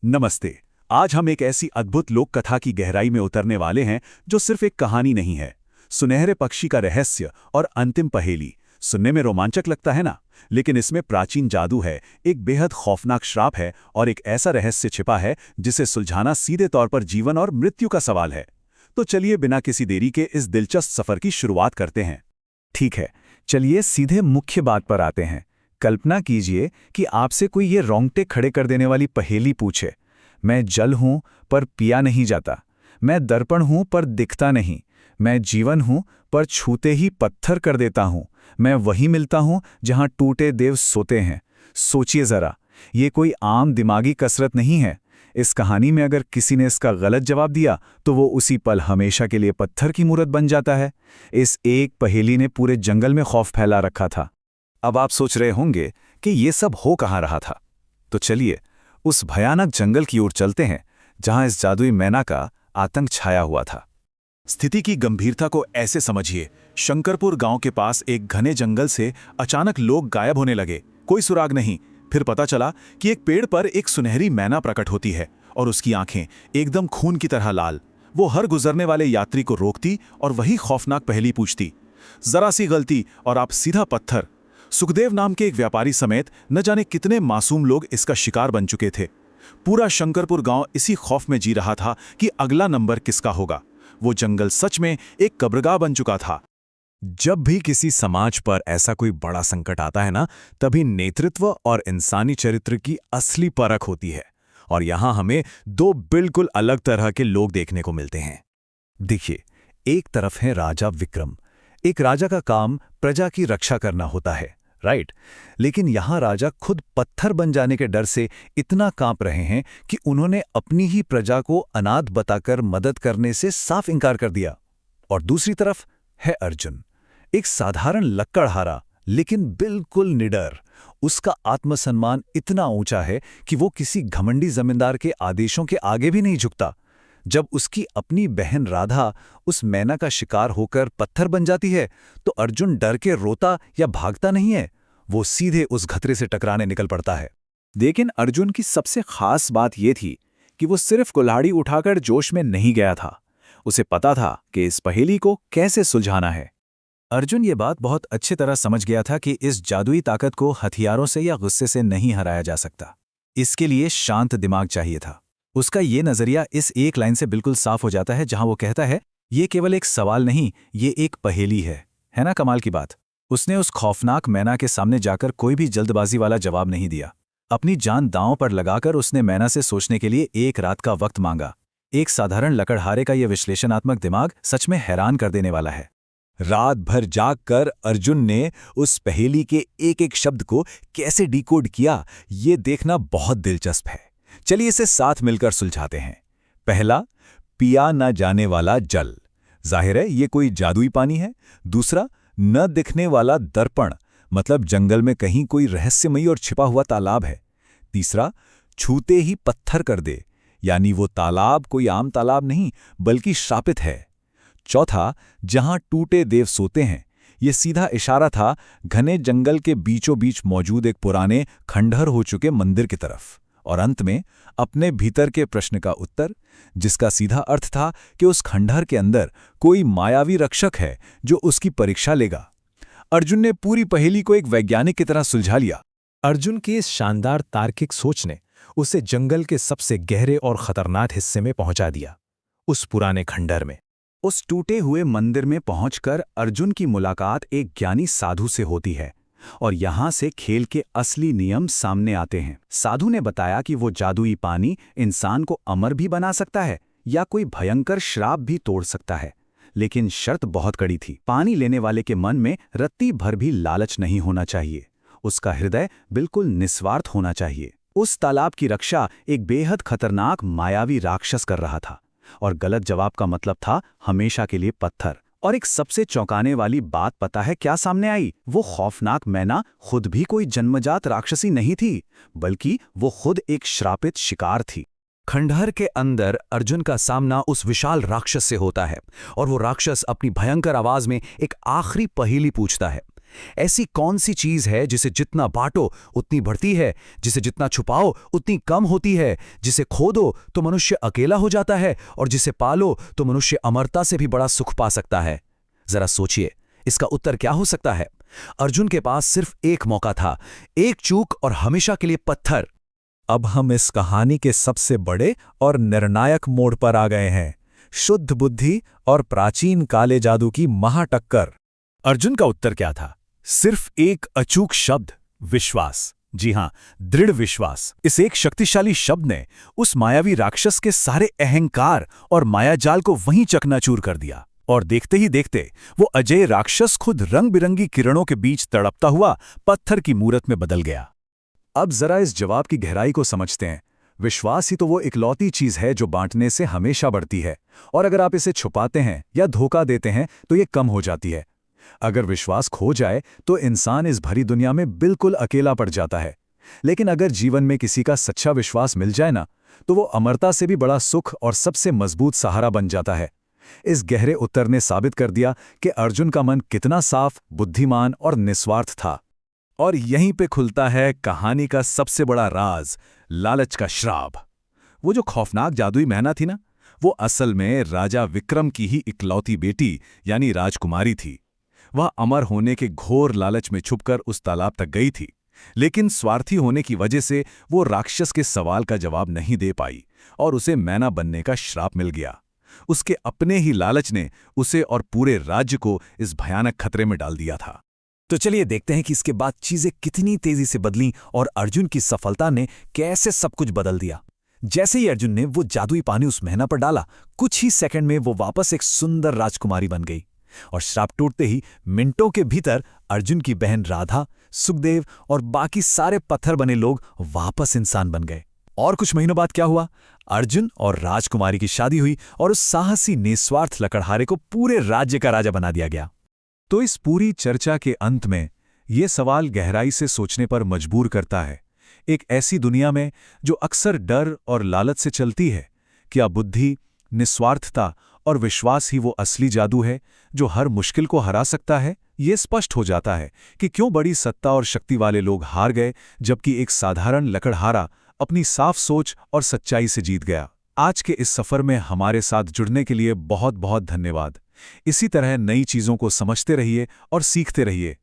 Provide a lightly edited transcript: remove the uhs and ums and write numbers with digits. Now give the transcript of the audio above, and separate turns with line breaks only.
नमस्ते। आज हम एक ऐसी अद्भुत लोक कथा की गहराई में उतरने वाले हैं जो सिर्फ एक कहानी नहीं है। सुनहरे पक्षी का रहस्य और अंतिम पहेली सुनने में रोमांचक लगता है ना, लेकिन इसमें प्राचीन जादू है, एक बेहद खौफनाक श्राप है और एक ऐसा रहस्य छिपा है जिसे सुलझाना सीधे तौर पर जीवन और मृत्यु का सवाल है। तो चलिए बिना किसी देरी के इस दिलचस्प सफर की शुरुआत करते हैं।
ठीक है, चलिए सीधे मुख्य बात पर आते हैं। कल्पना कीजिए कि आपसे कोई ये रोंगटे खड़े कर देने वाली पहेली पूछे। मैं जल हूं पर पिया नहीं जाता, मैं दर्पण हूं पर दिखता नहीं, मैं जीवन हूं पर छूते ही पत्थर कर देता हूं, मैं वहीं मिलता हूं जहां टूटे देव सोते हैं। सोचिए जरा, ये कोई आम दिमागी कसरत नहीं है। इस कहानी में अगर किसी ने इसका गलत जवाब दिया तो वो उसी पल हमेशा के लिए पत्थर की मूरत बन जाता है। इस एक पहेली ने पूरे जंगल में खौफ फैला रखा था। अब आप सोच रहे होंगे कि ये सब हो कहाँ रहा था। तो चलिए उस भयानक जंगल की ओर चलते हैं जहां इस जादुई मैना का आतंक छाया हुआ था।
स्थिति की गंभीरता को ऐसे समझिए, शंकरपुर गांव के पास एक घने जंगल से अचानक लोग गायब होने लगे। कोई सुराग नहीं। फिर पता चला कि एक पेड़ पर एक सुनहरी मैना प्रकट होती है और उसकी आंखें एकदम खून की तरह लाल। वो हर गुजरने वाले यात्री को रोकती और वही खौफनाक पहेली पूछती। जरा सी गलती और आप सीधा पत्थर। सुखदेव नाम के एक व्यापारी समेत न जाने कितने मासूम लोग इसका शिकार बन चुके थे। पूरा शंकरपुर गांव इसी खौफ में जी रहा था कि अगला नंबर किसका होगा। वो जंगल सच में एक कब्रगाह बन चुका था।
जब भी किसी समाज पर ऐसा कोई बड़ा संकट आता है ना, तभी नेतृत्व और इंसानी चरित्र की असली परख होती है। और यहां हमें दो बिल्कुल अलग तरह के लोग देखने को मिलते हैं। देखिए, एक तरफ है राजा विक्रम। एक राजा का काम प्रजा की रक्षा करना होता है, राइट? लेकिन यहां राजा खुद पत्थर बन जाने के डर से इतना कांप रहे हैं कि उन्होंने अपनी ही प्रजा को अनाथ बताकर मदद करने से साफ इनकार कर दिया। और दूसरी तरफ है अर्जुन, एक साधारण लक्कड़हारा लेकिन बिल्कुल निडर। उसका आत्मसम्मान इतना ऊंचा है कि वो किसी घमंडी जमींदार के आदेशों के आगे भी नहीं झुकता। जब उसकी अपनी बहन राधा उस मैना का शिकार होकर पत्थर बन जाती है तो अर्जुन डर के रोता या भागता नहीं है, वो सीधे उस खतरे से टकराने निकल पड़ता है। लेकिन अर्जुन की सबसे खास बात यह थी कि वो सिर्फ कुल्हाड़ी उठाकर जोश में नहीं गया था। उसे पता था कि इस पहेली को कैसे सुलझाना है। अर्जुन ये बात बहुत अच्छी तरह समझ गया था कि इस जादुई ताकत को हथियारों से या गुस्से से नहीं हराया जा सकता। इसके लिए शांत दिमाग चाहिए था। उसका ये नजरिया इस एक लाइन से बिल्कुल साफ हो जाता है जहां वो कहता है, ये केवल एक सवाल नहीं, ये एक पहेली है ना कमाल की बात। उसने उस खौफनाक मैना के सामने जाकर कोई भी जल्दबाजी वाला जवाब नहीं दिया। अपनी जान दांव पर लगाकर उसने मैना से सोचने के लिए एक रात का वक्त मांगा। एक साधारण लकड़हारे का यह विश्लेषणात्मक दिमाग सच में हैरान कर देने वाला है। रात भर जाग कर अर्जुन ने उस पहेली के एक एक शब्द को कैसे डिकोड किया, ये देखना बहुत दिलचस्प है। चलिए इसे साथ मिलकर सुलझाते हैं। पहला, पिया न जाने वाला जल। जाहिर है ये कोई जादुई पानी है। दूसरा, न दिखने वाला दर्पण, मतलब जंगल में कहीं कोई रहस्यमयी और छिपा हुआ तालाब है। तीसरा, छूते ही पत्थर कर दे, यानी वो तालाब कोई आम तालाब नहीं बल्कि श्रापित है। चौथा, जहां टूटे देव सोते हैं, ये सीधा इशारा था घने जंगल के बीचों बीच मौजूद एक पुराने खंडहर हो चुके मंदिर की तरफ। और अंत में अपने भीतर के प्रश्न का उत्तर, जिसका सीधा अर्थ था कि उस खंडहर के अंदर कोई मायावी रक्षक है जो उसकी परीक्षा लेगा। अर्जुन ने पूरी पहेली को एक वैज्ञानिक की तरह सुलझा लिया।
अर्जुन की इस शानदार तार्किक सोच ने उसे जंगल के सबसे गहरे और खतरनाक हिस्से में पहुंचा दिया, उस पुराने खंडहर में।
उस टूटे हुए मंदिर में पहुंचकर अर्जुन की मुलाकात एक ज्ञानी साधु से होती है और यहां से खेल के असली नियम सामने आते हैं। साधु ने बताया कि वो जादुई पानी इंसान को अमर भी बना सकता है या कोई भयंकर श्राप भी तोड़ सकता है, लेकिन शर्त बहुत कड़ी थी। पानी लेने वाले के मन में रत्ती भर भी लालच नहीं होना चाहिए। उसका हृदय बिल्कुल निस्वार्थ होना चाहिए। उस तालाब की रक्षा एक बेहद खतरनाक मायावी राक्षस कर रहा था और गलत जवाब का मतलब था हमेशा के लिए पत्थर। और एक सबसे चौंकाने वाली बात पता है क्या सामने आई? वो खौफनाक मैना खुद भी कोई जन्मजात राक्षसी नहीं थी, बल्कि वो खुद एक श्रापित शिकार थी। खंडहर के अंदर अर्जुन का सामना उस विशाल राक्षस से होता है और वो राक्षस अपनी भयंकर आवाज में एक आखिरी पहेली पूछता है। ऐसी कौन सी चीज है जिसे जितना बांटो उतनी बढ़ती है, जिसे जितना छुपाओ उतनी कम होती है, जिसे खोदो तो मनुष्य अकेला हो जाता है और जिसे पालो तो मनुष्य अमरता से भी बड़ा सुख पा सकता है? जरा सोचिए, इसका उत्तर क्या हो सकता है? अर्जुन के पास सिर्फ एक मौका था, एक चूक और हमेशा के लिए पत्थर।
अब हम इस कहानी के सबसे बड़े और निर्णायक मोड़ पर आ गए हैं, शुद्ध बुद्धि और प्राचीन काले जादू की महाटक्कर।
अर्जुन का उत्तर क्या था? सिर्फ एक अचूक शब्द, विश्वास। जी हां, दृढ़ विश्वास। इस एक शक्तिशाली शब्द ने उस मायावी राक्षस के सारे अहंकार और मायाजाल को वहीं चकनाचूर कर दिया। और देखते ही देखते वो अजय राक्षस खुद रंग बिरंगी किरणों के बीच तड़पता हुआ पत्थर की मूरत में बदल गया।
अब जरा इस जवाब की गहराई को समझते हैं। विश्वास ही तो वो इकलौती चीज है जो बांटने से हमेशा बढ़ती है, और अगर आप इसे छुपाते हैं या धोखा देते हैं तो ये कम हो जाती है। अगर विश्वास खो जाए तो इंसान इस भरी दुनिया में बिल्कुल अकेला पड़ जाता है, लेकिन अगर जीवन में किसी का सच्चा विश्वास मिल जाए ना, तो वो अमरता से भी बड़ा सुख और सबसे मजबूत सहारा बन जाता है। इस गहरे उत्तर ने साबित कर दिया कि अर्जुन का मन कितना साफ, बुद्धिमान और निस्वार्थ था। और यहीं पे खुलता है कहानी का सबसे बड़ा राज, लालच का श्राप। वो जो खौफनाक जादुई मैना थी ना, वो असल में राजा विक्रम की ही इकलौती बेटी यानी राजकुमारी थी। वह अमर होने के घोर लालच में छुपकर उस तालाब तक गई थी, लेकिन स्वार्थी होने की वजह से वो राक्षस के सवाल का जवाब नहीं दे पाई और उसे मैना बनने का श्राप मिल गया। उसके अपने ही लालच ने उसे और पूरे राज्य को इस भयानक खतरे में डाल दिया था।
तो चलिए देखते हैं कि इसके बाद चीजें कितनी तेजी से बदलीं और अर्जुन की सफलता ने कैसे सब कुछ बदल दिया। जैसे ही अर्जुन ने वो जादुई पानी उस मैना पर डाला, कुछ ही सेकंड में वो वापस एक सुंदर राजकुमारी बन गई। और श्राप टूटते ही मिनटों के भीतर अर्जुन की बहन राधा, सुखदेव और बाकी सारे पत्थर बने लोग वापस इंसान बन गए। और कुछ महीनों बाद क्या हुआ? अर्जुन और राजकुमारी की शादी हुई और उस साहसी निस्वार्थ लकड़हारे को पूरे राज्य का राजा बना दिया गया।
तो इस पूरी चर्चा के अंत में ये सवाल गहराई से सोचने पर मजबूर करता है। एक ऐसी दुनिया में जो अक्सर डर और लालच से चलती है, क्या बुद्धि, निस्वार्थता और विश्वास ही वो असली जादू है जो हर मुश्किल को हरा सकता है? ये स्पष्ट हो जाता है कि क्यों बड़ी सत्ता और शक्ति वाले लोग हार गए, जबकि एक साधारण लकड़हारा अपनी साफ सोच और सच्चाई से जीत गया। आज के इस सफर में हमारे साथ जुड़ने के लिए बहुत बहुत धन्यवाद। इसी तरह नई चीजों को समझते रहिए और सीखते रहिए।